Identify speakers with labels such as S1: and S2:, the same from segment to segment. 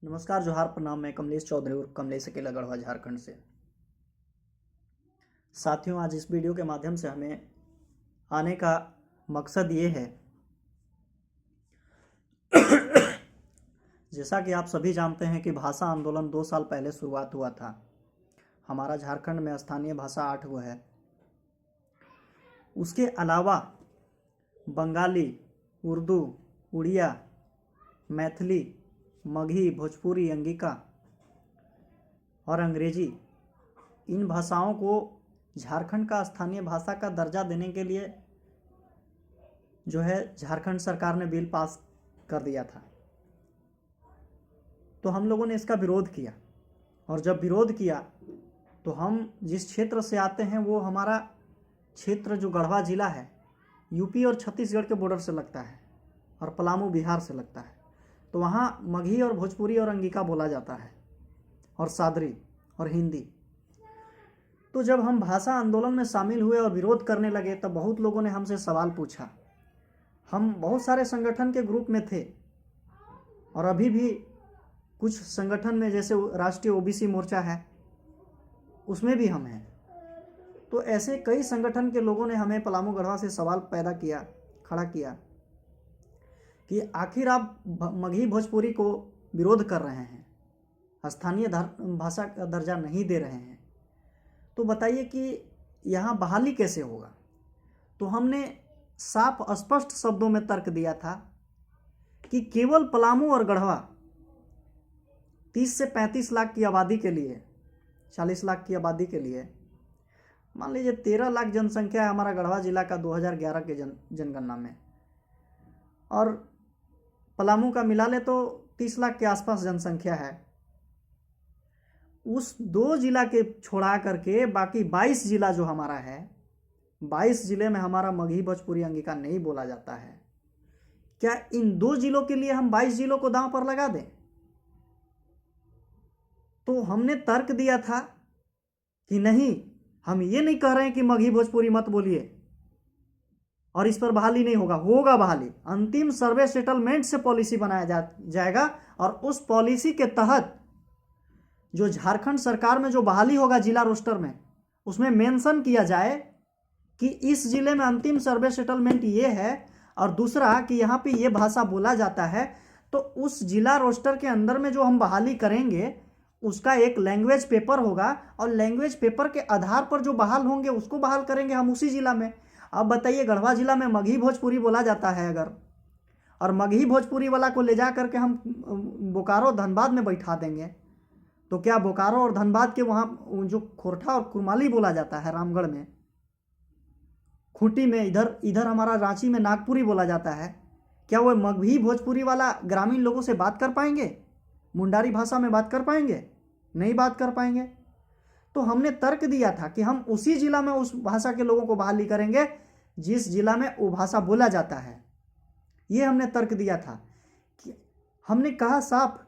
S1: नमस्कार, जोहार, प्रणाम। मैं कमलेश चौधरी और कमलेश अकेला गढ़वा झारखंड से। साथियों, आज इस वीडियो के माध्यम से हमें आने का मकसद ये है जैसा कि आप सभी जानते हैं कि भाषा आंदोलन 2 साल पहले शुरुआत हुआ था। हमारा झारखंड में स्थानीय भाषा 8 गो है। उसके अलावा बंगाली, उर्दू, उड़िया, मैथिली, मगही, भोजपुरी, अंगिका और अंग्रेजी, इन भाषाओं को झारखंड का स्थानीय भाषा का दर्जा देने के लिए जो है झारखंड सरकार ने बिल पास कर दिया था। तो हम लोगों ने इसका विरोध किया, और जब विरोध किया तो हम जिस क्षेत्र से आते हैं वो हमारा क्षेत्र जो गढ़वा ज़िला है, यूपी और छत्तीसगढ़ के बॉर्डर से लगता है और पलामू बिहार से लगता है। तो वहाँ मगही और भोजपुरी और अंगिका बोला जाता है, और सादरी और हिंदी। तो जब हम भाषा आंदोलन में शामिल हुए और विरोध करने लगे तब बहुत लोगों ने हमसे सवाल पूछा। हम बहुत सारे संगठन के ग्रुप में थे, और अभी भी कुछ संगठन में, जैसे राष्ट्रीय ओबीसी मोर्चा है, उसमें भी हम हैं। तो ऐसे कई संगठन के लोगों ने हमें पलामू गढ़वा से सवाल खड़ा किया कि आखिर आप मगही भोजपुरी को विरोध कर रहे हैं, स्थानीय भाषा का दर्जा नहीं दे रहे हैं, तो बताइए कि यहाँ बहाली कैसे होगा। तो हमने साफ स्पष्ट शब्दों में तर्क दिया था कि केवल पलामू और गढ़वा 30 से 35 लाख की आबादी के लिए, 40 लाख की आबादी के लिए, मान लीजिए 13 लाख जनसंख्या है हमारा गढ़वा जिला का 2011 के जनगणना में, और पलामू का मिला ले तो 30 लाख के आसपास जनसंख्या है। उस 2 जिला के छोड़ा करके बाकी 22 जिला जो हमारा है, 22 जिले में हमारा मगही भोजपुरी अंगिका नहीं बोला जाता है। क्या इन 2 जिलों के लिए हम 22 जिलों को दांव पर लगा दें? तो हमने तर्क दिया था कि नहीं, हम ये नहीं कह रहे हैं कि मगही भोजपुरी मत बोलिए और इस पर बहाली नहीं होगा बहाली। अंतिम सर्वे सेटलमेंट से पॉलिसी बनाया जाएगा, और उस पॉलिसी के तहत जो झारखंड सरकार में जो बहाली होगा जिला रोस्टर में, उसमें मेंशन किया जाए कि इस जिले में अंतिम सर्वे सेटलमेंट ये है, और दूसरा कि यहाँ पे ये भाषा बोला जाता है। तो उस जिला रोस्टर के अंदर में जो हम बहाली करेंगे उसका एक लैंग्वेज पेपर होगा, और लैंग्वेज पेपर के आधार पर जो बहाल होंगे उसको बहाल करेंगे हम उसी जिला में। अब बताइए, गढ़वा जिला में मगही भोजपुरी बोला जाता है अगर, और मगही भोजपुरी वाला को ले जा करके हम बोकारो धनबाद में बैठा देंगे, तो क्या बोकारो और धनबाद के वहाँ जो खोरठा और कुरमाली बोला जाता है रामगढ़ में, खूंटी में, इधर हमारा रांची में नागपुरी बोला जाता है, क्या वो मगही भोजपुरी वाला ग्रामीण लोगों से बात कर पाएंगे? मुंडारी भाषा में बात कर पाएंगे? नहीं बात कर पाएंगे। तो हमने तर्क दिया था कि हम उसी जिला में उस भाषा के लोगों को बहाली करेंगे जिस जिला में वो भाषा बोला जाता है। ये हमने तर्क दिया था। कि हमने कहा साफ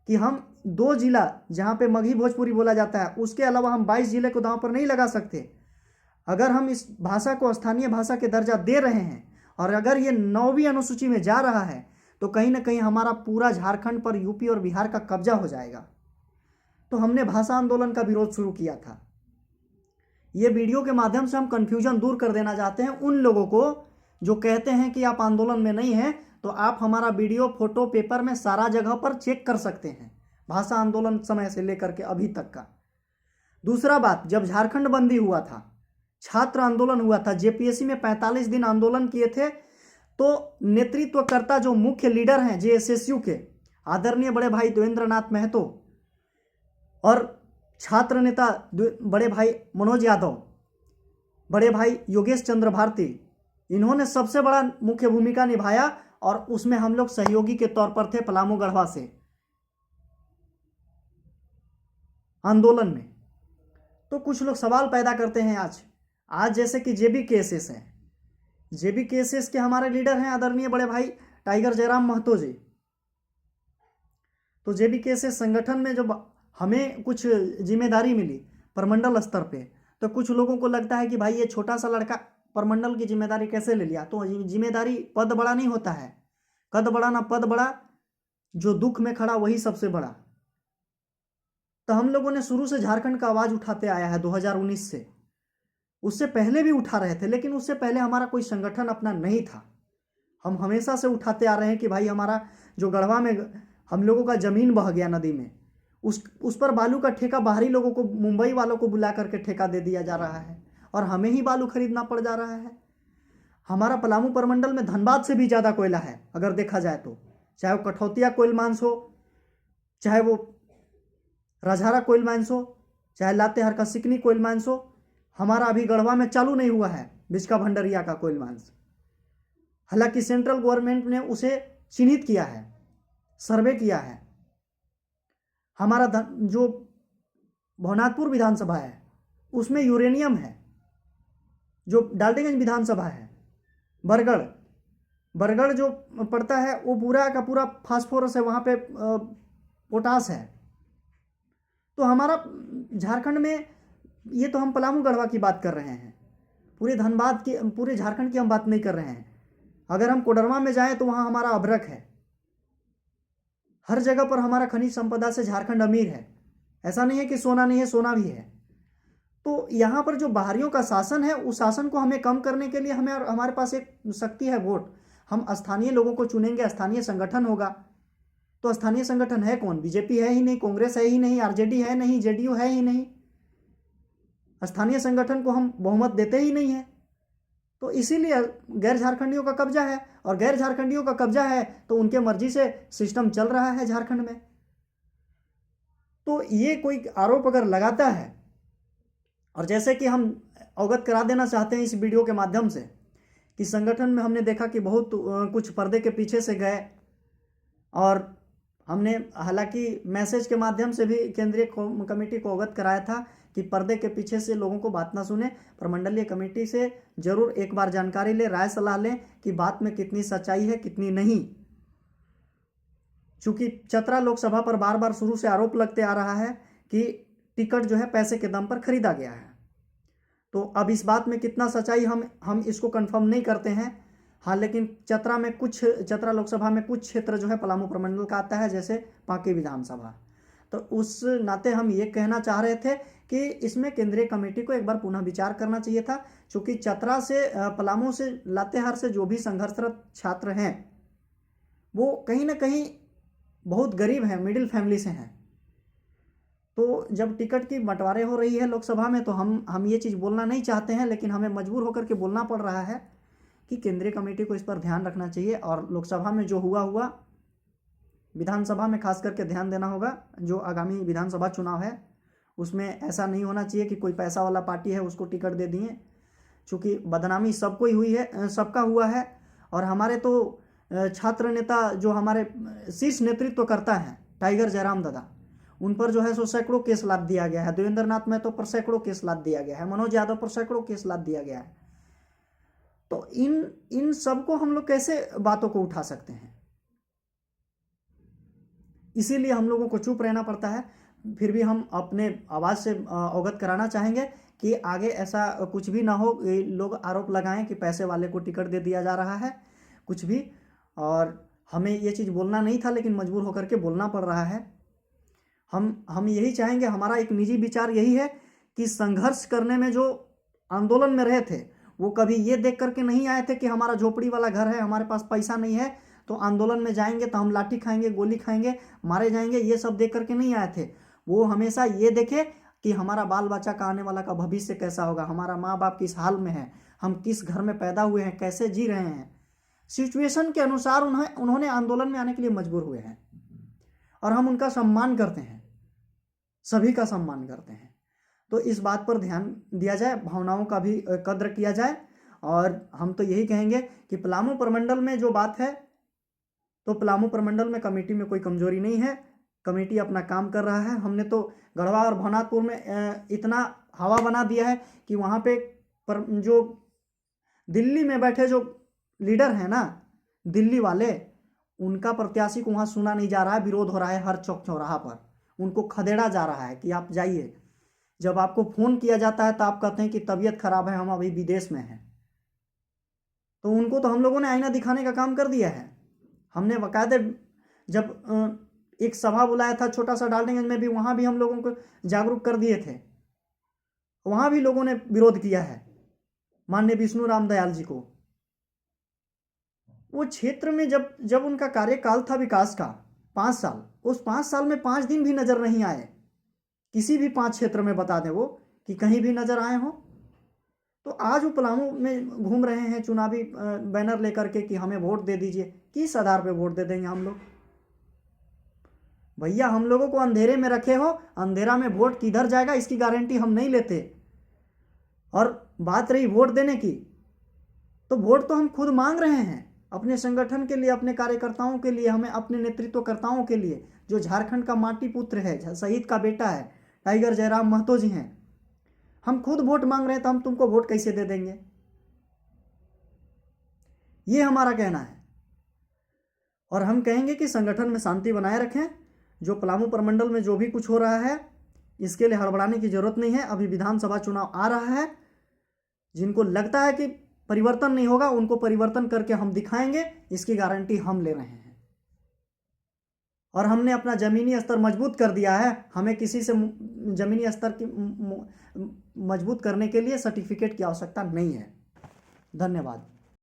S1: कि हम 2 जिला जहाँ पे मगही भोजपुरी बोला जाता है, उसके अलावा हम 22 जिले को दांव पर नहीं लगा सकते। अगर हम इस भाषा को स्थानीय भाषा के दर्जा दे रहे हैं, और अगर ये 9वीं अनुसूची में जा रहा है, तो कहीं ना कहीं हमारा पूरा झारखंड पर यूपी और बिहार का कब्जा हो जाएगा। तो हमने भाषा आंदोलन का विरोध शुरू किया था। ये वीडियो के माध्यम से हम कन्फ्यूजन दूर कर देना चाहते हैं उन लोगों को जो कहते हैं कि आप आंदोलन में नहीं हैं। तो आप हमारा वीडियो, फोटो, पेपर में सारा जगह पर चेक कर सकते हैं, भाषा आंदोलन समय से लेकर के अभी तक का। दूसरा बात, जब झारखंड बंदी हुआ था, छात्र आंदोलन हुआ था, जेपीएससी में 45 दिन आंदोलन किए थे, तो नेतृत्वकर्ता जो मुख्य लीडर हैं जेएसएसयू के, आदरणीय बड़े भाई देवेंद्र नाथ महतो, और छात्र नेता बड़े भाई मनोज यादव, बड़े भाई योगेश चंद्र भारती, इन्होंने सबसे बड़ा मुख्य भूमिका निभाया, और उसमें हम लोग सहयोगी के तौर पर थे पलामू गढ़वा से आंदोलन में। तो कुछ लोग सवाल पैदा करते हैं आज जैसे कि जेबी केएसएस है, जेबी केएसएस के हमारे लीडर हैं आदरणीय बड़े भाई टाइगर जयराम महतो जी। तो जेबी केएसएस संगठन में जब हमें कुछ जिम्मेदारी मिली प्रमंडल स्तर पे, तो कुछ लोगों को लगता है कि भाई ये छोटा सा लड़का प्रमंडल की जिम्मेदारी कैसे ले लिया। तो जिम्मेदारी पद बड़ा नहीं होता है, कद बड़ा ना पद बड़ा, जो दुख में खड़ा वही सबसे बड़ा। तो हम लोगों ने शुरू से झारखंड का आवाज़ उठाते आया है 2019 से। उससे पहले भी उठा रहे थे, लेकिन उससे पहले हमारा कोई संगठन अपना नहीं था। हम हमेशा से उठाते आ रहे हैं कि भाई हमारा जो गढ़वा में हम लोगों का ज़मीन बह गया नदी में, उस पर बालू का ठेका बाहरी लोगों को, मुंबई वालों को बुला करके ठेका दे दिया जा रहा है और हमें ही बालू खरीदना पड़ जा रहा है। हमारा पलामू प्रमंडल में धनबाद से भी ज़्यादा कोयला है अगर देखा जाए तो, चाहे वो कठौतिया कोयल माइंस हो, चाहे वो रजहारा कोयल माइंस हो, चाहे लातेहार का सिकनी कोयल माइंस हो। हमारा अभी गढ़वा में चालू नहीं हुआ है बिचका भंडरिया का कोयल माइंस। हालांकि सेंट्रल गवर्नमेंट ने उसे चिन्हित किया है, सर्वे किया है। हमारा जो भवनाथपुर विधानसभा है उसमें यूरेनियम है। जो डाल्टनगंज विधानसभा है, बरगढ़ जो पड़ता है वो पूरा का पूरा फास्फोरस है, वहाँ पे पोटास है। तो हमारा झारखंड में, ये तो हम पलामू गढ़वा की बात कर रहे हैं, पूरे धनबाद की, पूरे झारखंड की हम बात नहीं कर रहे हैं। अगर हम कोडरमा में जाएं तो वहाँ हमारा अभ्रक है। हर जगह पर हमारा खनिज संपदा से झारखंड अमीर है। ऐसा नहीं है कि सोना नहीं है, सोना भी है। तो यहाँ पर जो बाहरियों का शासन है, उस शासन को हमें कम करने के लिए हमारे पास एक शक्ति है, वोट। हम स्थानीय लोगों को चुनेंगे, स्थानीय संगठन होगा। तो स्थानीय संगठन है कौन? बीजेपी है ही नहीं, कांग्रेस है ही नहीं, आरजेडी है नहीं, जेडीयू है ही नहीं। स्थानीय संगठन को हम बहुमत देते ही नहीं है। तो इसीलिए गैर झारखंडियों का कब्जा है, और गैर झारखंडियों का कब्जा है तो उनके मर्जी से सिस्टम चल रहा है झारखंड में। तो ये कोई आरोप अगर लगाता है, और जैसे कि हम अवगत करा देना चाहते हैं इस वीडियो के माध्यम से कि संगठन में हमने देखा कि बहुत कुछ पर्दे के पीछे से गए, और हमने हालांकि मैसेज के माध्यम से भी केंद्रीय कमेटी को अवगत कराया था कि पर्दे के पीछे से लोगों को बात ना सुने, प्रमंडलीय कमेटी से जरूर एक बार जानकारी ले, राय सलाह लें कि बात में कितनी सच्चाई है कितनी नहीं। चूंकि चतरा लोकसभा पर बार बार शुरू से आरोप लगते आ रहा है कि टिकट जो है पैसे के दम पर खरीदा गया है। तो अब इस बात में कितना सच्चाई हम इसको कंफर्म नहीं करते हैं। हाँ, लेकिन चतरा लोकसभा में कुछ क्षेत्र जो है पलामू प्रमंडल का आता है, जैसे पांकी विधानसभा। तो उस नाते हम ये कहना चाह रहे थे कि इसमें केंद्रीय कमेटी को एक बार पुनः विचार करना चाहिए था। चूँकि चतरा से, पलामू से, लातेहार से जो भी संघर्षरत छात्र हैं वो कहीं ना कहीं बहुत गरीब हैं, मिडिल फैमिली से हैं। तो जब टिकट की बंटवारे हो रही है लोकसभा में, तो हम ये चीज़ बोलना नहीं चाहते हैं, लेकिन हमें मजबूर होकर के बोलना पड़ रहा है कि केंद्रीय कमेटी को इस पर ध्यान रखना चाहिए। और लोकसभा में जो हुआ, विधानसभा में खास करके ध्यान देना होगा। जो आगामी विधानसभा चुनाव है उसमें ऐसा नहीं होना चाहिए कि कोई पैसा वाला पार्टी है उसको टिकट दे दिए, चूँकि बदनामी सबको ही हुई है, सबका हुआ है। और हमारे तो छात्र नेता जो हमारे शीर्ष नेतृत्व करता है, टाइगर जयराम दादा, उन पर जो है सो सैकड़ों केस लाद दिया गया है। देवेंद्र नाथ महतो पर सैकड़ों केस लाद दिया गया है, मनोज यादव पर सैकड़ों केस लाद दिया गया है। तो इन सबको हम लोग कैसे बातों को उठा सकते हैं? इसीलिए हम लोगों को चुप रहना पड़ता है। फिर भी हम अपने आवाज़ से अवगत कराना चाहेंगे कि आगे ऐसा कुछ भी ना हो, लोग आरोप लगाएं कि पैसे वाले को टिकट दे दिया जा रहा है, कुछ भी। और हमें ये चीज़ बोलना नहीं था, लेकिन मजबूर होकर के बोलना पड़ रहा है। हम यही चाहेंगे, हमारा एक निजी विचार यही है कि संघर्ष करने में जो आंदोलन में रहे थे वो कभी ये देख करके नहीं आए थे कि हमारा झोपड़ी वाला घर है, हमारे पास पैसा नहीं है तो आंदोलन में जाएंगे तो हम लाठी खाएंगे, गोली खाएंगे, मारे जाएंगे, ये सब देख करके नहीं आए थे। वो हमेशा ये देखे कि हमारा बाल बच्चा का आने वाला का भविष्य कैसा होगा, हमारा माँ बाप किस हाल में है, हम किस घर में पैदा हुए हैं, कैसे जी रहे हैं। सिचुएशन के अनुसार उन्होंने आंदोलन में आने के लिए मजबूर हुए हैं, और हम उनका सम्मान करते हैं, सभी का सम्मान करते हैं। तो इस बात पर ध्यान दिया जाए, भावनाओं का भी कद्र किया जाए। और हम तो यही कहेंगे कि पलामू प्रमंडल में जो बात है, तो पलामू प्रमंडल में कमेटी में कोई कमजोरी नहीं है, कमेटी अपना काम कर रहा है। हमने तो गढ़वा और भवनाथपुर में इतना हवा बना दिया है कि वहाँ पे जो दिल्ली में बैठे जो लीडर हैं ना, दिल्ली वाले, उनका प्रत्याशी को वहाँ सुना नहीं जा रहा है, विरोध हो रहा है हर चौक चौराहा पर, उनको खदेड़ा जा रहा है कि आप जाइए। जब आपको फ़ोन किया जाता है तो आप कहते हैं कि तबीयत खराब है, हम अभी विदेश में हैं। तो उनको तो हम लोगों ने आईना दिखाने का काम कर दिया है। हमने बाकायदे जब एक सभा बुलाया था छोटा सा डाल्टनगंज में भी, वहां भी हम लोगों को जागरूक कर दिए थे, वहां भी लोगों ने विरोध किया है माननीय विष्णु राम दयाल जी को। वो क्षेत्र में जब जब उनका कार्यकाल था विकास का 5 साल, उस 5 साल में 5 दिन भी नजर नहीं आए किसी भी 5 क्षेत्र में, बता दें वो कि कहीं भी नजर आए हो। तो आज वो पलामू में घूम रहे हैं चुनावी बैनर लेकर के कि हमें वोट दे दीजिए। किस आधार पे वोट दे देंगे हम लोग? भैया हम लोगों को अंधेरे में रखे हो, अंधेरा में वोट किधर जाएगा इसकी गारंटी हम नहीं लेते। और बात रही वोट देने की, तो वोट तो हम खुद मांग रहे हैं अपने संगठन के लिए, अपने कार्यकर्ताओं के लिए, हमें अपने नेतृत्वकर्ताओं के लिए, जो झारखंड का माटी पुत्र है, शहीद का बेटा है, टाइगर जयराम महतो जी हैं। हम खुद वोट मांग रहे हैं तो हम तुमको वोट कैसे दे देंगे? ये हमारा कहना है। और हम कहेंगे कि संगठन में शांति बनाए रखें। जो पलामू प्रमंडल में जो भी कुछ हो रहा है इसके लिए हड़बड़ाने की जरूरत नहीं है। अभी विधानसभा चुनाव आ रहा है, जिनको लगता है कि परिवर्तन नहीं होगा उनको परिवर्तन करके हम दिखाएंगे, इसकी गारंटी हम ले रहे हैं। और हमने अपना जमीनी स्तर मजबूत कर दिया है, हमें किसी से जमीनी स्तर की मजबूत करने के लिए सर्टिफिकेट की आवश्यकता नहीं है। धन्यवाद।